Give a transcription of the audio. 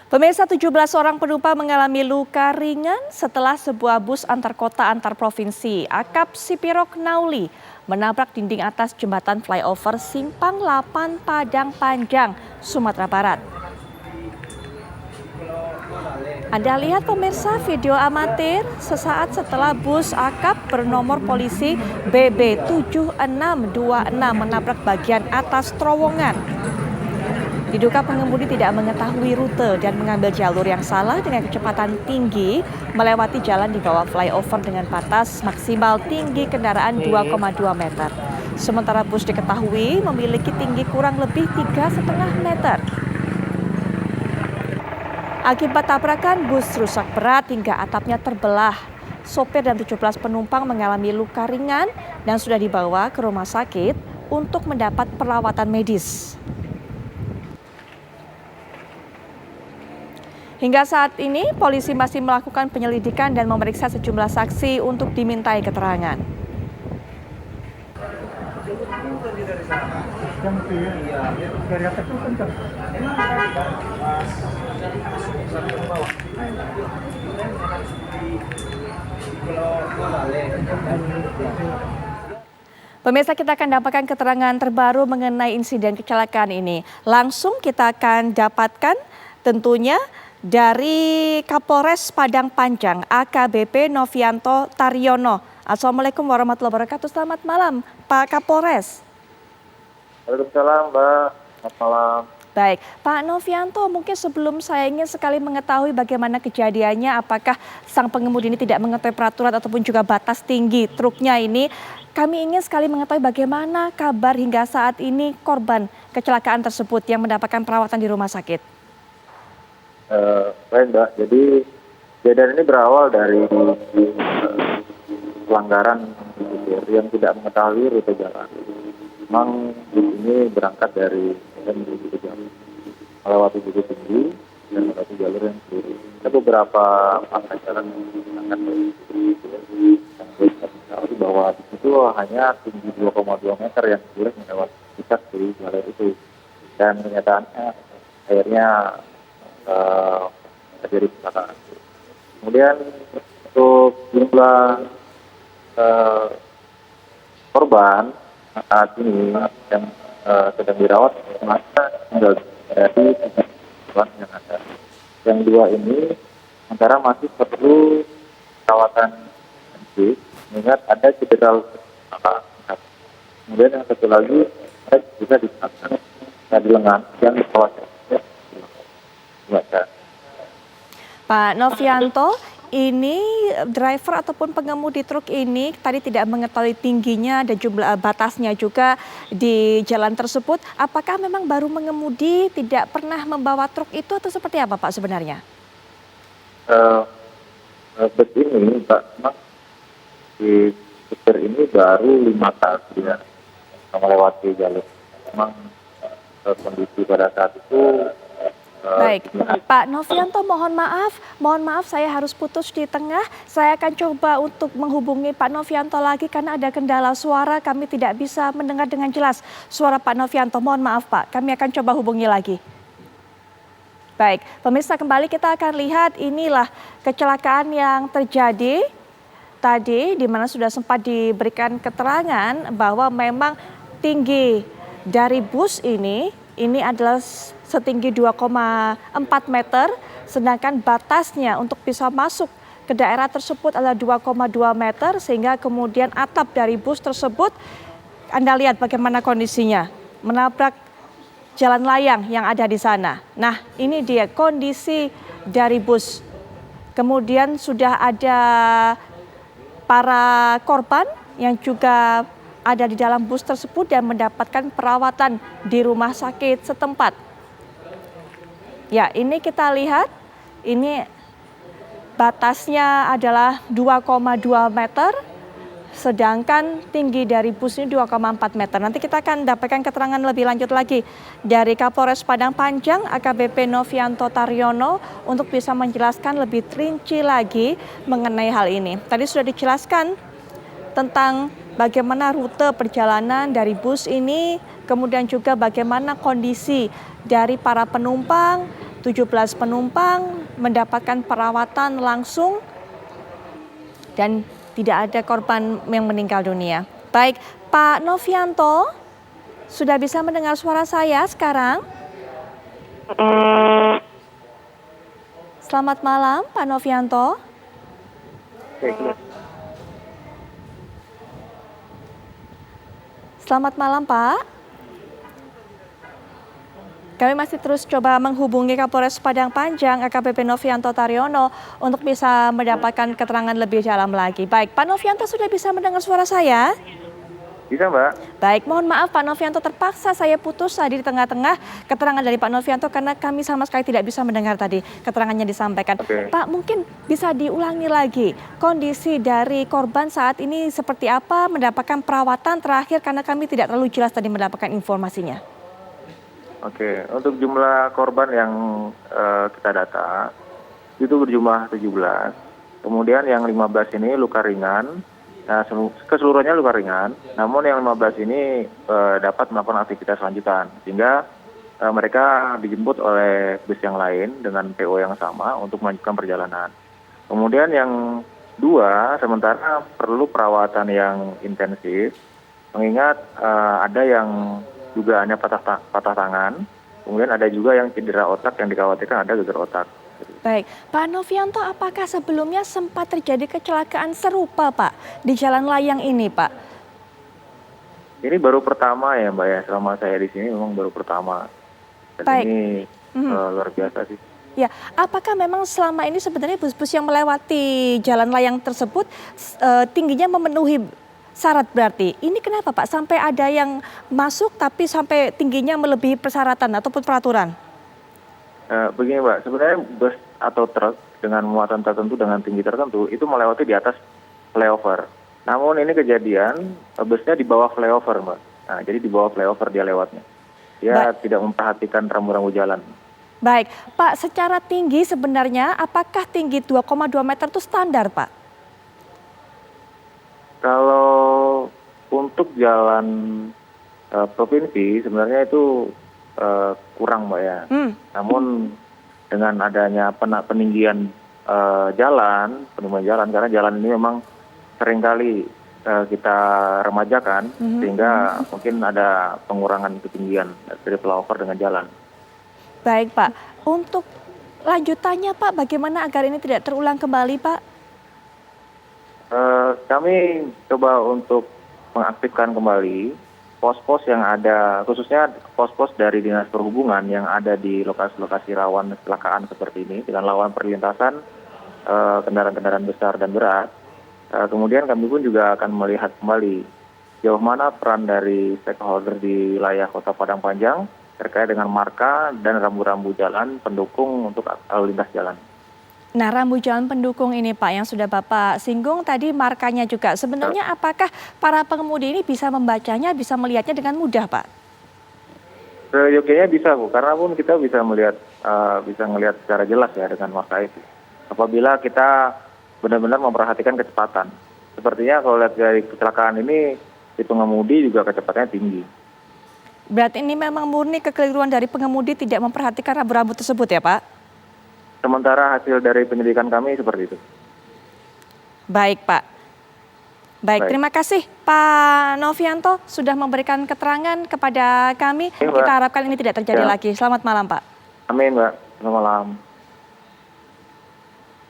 Pemirsa, 17 orang penumpang mengalami luka ringan setelah sebuah bus antar kota antar provinsi Akap Sipirok Nauli menabrak dinding atas jembatan flyover Simpang 8 Padang Panjang, Sumatera Barat. Anda lihat pemirsa video amatir sesaat setelah bus Akap bernomor polisi BB7626 menabrak bagian atas terowongan. Diduga pengemudi tidak mengetahui rute dan mengambil jalur yang salah dengan kecepatan tinggi melewati jalan di bawah flyover dengan batas maksimal tinggi kendaraan 2,2 meter. Sementara bus diketahui memiliki tinggi kurang lebih 3,5 meter. Akibat tabrakan, bus rusak berat hingga atapnya terbelah. Sopir dan 17 penumpang mengalami luka ringan dan sudah dibawa ke rumah sakit untuk mendapat perawatan medis. Hingga saat ini, polisi masih melakukan penyelidikan dan memeriksa sejumlah saksi untuk dimintai keterangan. Pemirsa, kita akan dapatkan keterangan terbaru mengenai insiden kecelakaan ini. Langsung kita akan dapatkan tentunya dari Kapolres Padang Panjang AKBP Novianto Taryono. Assalamualaikum warahmatullahi wabarakatuh. Selamat malam Pak Kapolres. Waalaikumsalam Mbak, selamat malam. Baik, Pak Novianto, mungkin sebelum saya ingin sekali mengetahui bagaimana kejadiannya, apakah sang pengemudi ini tidak mengetahui peraturan ataupun juga batas tinggi truknya ini, kami ingin sekali mengetahui bagaimana kabar hingga saat ini korban kecelakaan tersebut yang mendapatkan perawatan di rumah sakit. Baik Mbak, jadi kejadian ini berawal dari pelanggaran yang tidak mengetahui rute jalan. Memang bus ini berangkat dari Medan menuju ke Jambi, melewati bukit tinggi dan melewati jalur yang kiri. Ada beberapa pangkat jalan yang berangkat dari yang tahu bahwa di situ hanya tinggi 2,2 meter yang boleh melewati dekat di jalur itu. Dan kenyataannya akhirnya terjadi kecelakaan. Kemudian untuk jumlah korban saat ini yang sedang dirawat masa tinggal dari 3 korban yang ada. Yang 2 ini antara masih perlu perawatan intensif, mengingat ada cedera luka. Kemudian yang satu lagi bisa disebabkan di lengan yang dikhawatirkan. Pak Novianto, ini driver ataupun pengemudi truk ini tadi tidak mengetahui tingginya dan jumlah batasnya juga di jalan tersebut. Apakah memang baru mengemudi, tidak pernah membawa truk itu atau seperti apa Pak sebenarnya? Begini Pak, memang di supir ini baru 5 kali ya melewati jalur. Memang kondisi pada saat itu. Baik, Pak Novianto, mohon maaf saya harus putus di tengah. Saya akan coba untuk menghubungi Pak Novianto lagi karena ada kendala suara, kami tidak bisa mendengar dengan jelas suara Pak Novianto. Mohon maaf Pak, kami akan coba hubungi lagi. Baik, pemirsa, kembali kita akan lihat inilah kecelakaan yang terjadi tadi di mana sudah sempat diberikan keterangan bahwa memang tinggi dari bus ini adalah setinggi 2,4 meter, sedangkan batasnya untuk bisa masuk ke daerah tersebut adalah 2,2 meter, sehingga kemudian atap dari bus tersebut, Anda lihat bagaimana kondisinya, menabrak jalan layang yang ada di sana. Nah, ini dia kondisi dari bus. Kemudian sudah ada para korban yang juga ada di dalam bus tersebut dan mendapatkan perawatan di rumah sakit setempat. Ya, ini kita lihat, ini batasnya adalah 2,2 meter, sedangkan tinggi dari bus ini 2,4 meter. Nanti kita akan dapatkan keterangan lebih lanjut lagi dari Kapolres Padang Panjang AKBP Novianto Taryono untuk bisa menjelaskan lebih rinci lagi mengenai hal ini. Tadi sudah dijelaskan tentang bagaimana rute perjalanan dari bus ini, kemudian juga bagaimana kondisi dari para penumpang, 17 penumpang mendapatkan perawatan langsung dan tidak ada korban yang meninggal dunia. Baik, Pak Novianto, sudah bisa mendengar suara saya sekarang? Selamat malam, Pak Novianto. Selamat malam, Pak. Kami masih terus coba menghubungi Kapolres Padang Panjang, AKBP Novianto Taryono, untuk bisa mendapatkan keterangan lebih dalam lagi. Baik, Pak Novianto sudah bisa mendengar suara saya? Bisa, Mbak? Baik, mohon maaf Pak Novianto, terpaksa saya putus tadi di tengah-tengah keterangan dari Pak Novianto karena kami sama sekali tidak bisa mendengar tadi keterangannya disampaikan. Oke. Pak, mungkin bisa diulangi lagi kondisi dari korban saat ini seperti apa, mendapatkan perawatan terakhir karena kami tidak terlalu jelas tadi mendapatkan informasinya. Oke, untuk jumlah korban yang kita data itu berjumlah 17. Kemudian yang 15 ini luka ringan. Nah, keseluruhannya luka ringan. Namun yang 15 ini dapat melakukan aktivitas lanjutan, sehingga mereka dijemput oleh bus yang lain dengan PO yang sama untuk melanjutkan perjalanan. Kemudian yang 2 sementara perlu perawatan yang intensif, mengingat ada yang juga hanya patah tangan, kemudian ada juga yang cedera otak yang dikhawatirkan ada gegar otak. Baik, Pak Novianto, apakah sebelumnya sempat terjadi kecelakaan serupa, Pak, di jalan layang ini, Pak? Ini baru pertama ya, Mbak ya. Selama saya di sini memang baru pertama. Dan Baik. ini luar biasa sih. Ya, apakah memang selama ini sebenarnya bus-bus yang melewati jalan layang tersebut tingginya memenuhi syarat berarti? Ini kenapa, Pak, sampai ada yang masuk tapi sampai tingginya melebihi persyaratan ataupun peraturan? Begini, Mbak, sebenarnya bus atau truk dengan muatan tertentu dengan tinggi tertentu itu melewati di atas flyover. Namun ini kejadian busnya di bawah flyover, Mbak. Nah, jadi di bawah flyover dia lewatnya. Dia tidak memperhatikan rambu-rambu jalan. Baik, Pak, secara tinggi sebenarnya apakah tinggi 2,2 meter itu standar, Pak? Kalau untuk jalan provinsi sebenarnya itu kurang, Mbak ya. Namun dengan adanya peninggian jalan, penurunan jalan, karena jalan ini memang seringkali kita remajakan, sehingga mungkin ada pengurangan ketinggian dari flyover dengan jalan. Baik, Pak. Untuk lanjutannya, Pak, bagaimana agar ini tidak terulang kembali, Pak? Kami coba untuk mengaktifkan kembali pos-pos yang ada, khususnya pos-pos dari Dinas Perhubungan yang ada di lokasi-lokasi rawan kecelakaan seperti ini, dengan lawan perlintasan kendaraan-kendaraan besar dan berat. Kemudian kami pun juga akan melihat kembali jauh mana peran dari stakeholder di wilayah Kota Padang Panjang terkait dengan marka dan rambu-rambu jalan pendukung untuk lalu lintas jalan. Nah, rambu jalan pendukung ini, Pak, yang sudah Bapak singgung tadi markanya juga. Sebenarnya apakah para pengemudi ini bisa membacanya, bisa melihatnya dengan mudah, Pak? Seyogianya bisa, Bu, karena pun kita bisa melihat, melihat secara jelas ya dengan marka itu. Apabila kita benar-benar memperhatikan kecepatan. Sepertinya kalau lihat dari kecelakaan ini, si pengemudi juga kecepatannya tinggi. Berarti ini memang murni kekeliruan dari pengemudi tidak memperhatikan rambu-rambu tersebut ya, Pak? Sementara hasil dari penyelidikan kami seperti itu. Baik, Pak. Baik, terima kasih Pak Novianto sudah memberikan keterangan kepada kami. Ya, kita harapkan ini tidak terjadi lagi. Selamat malam, Pak. Amin, Mbak. Selamat malam.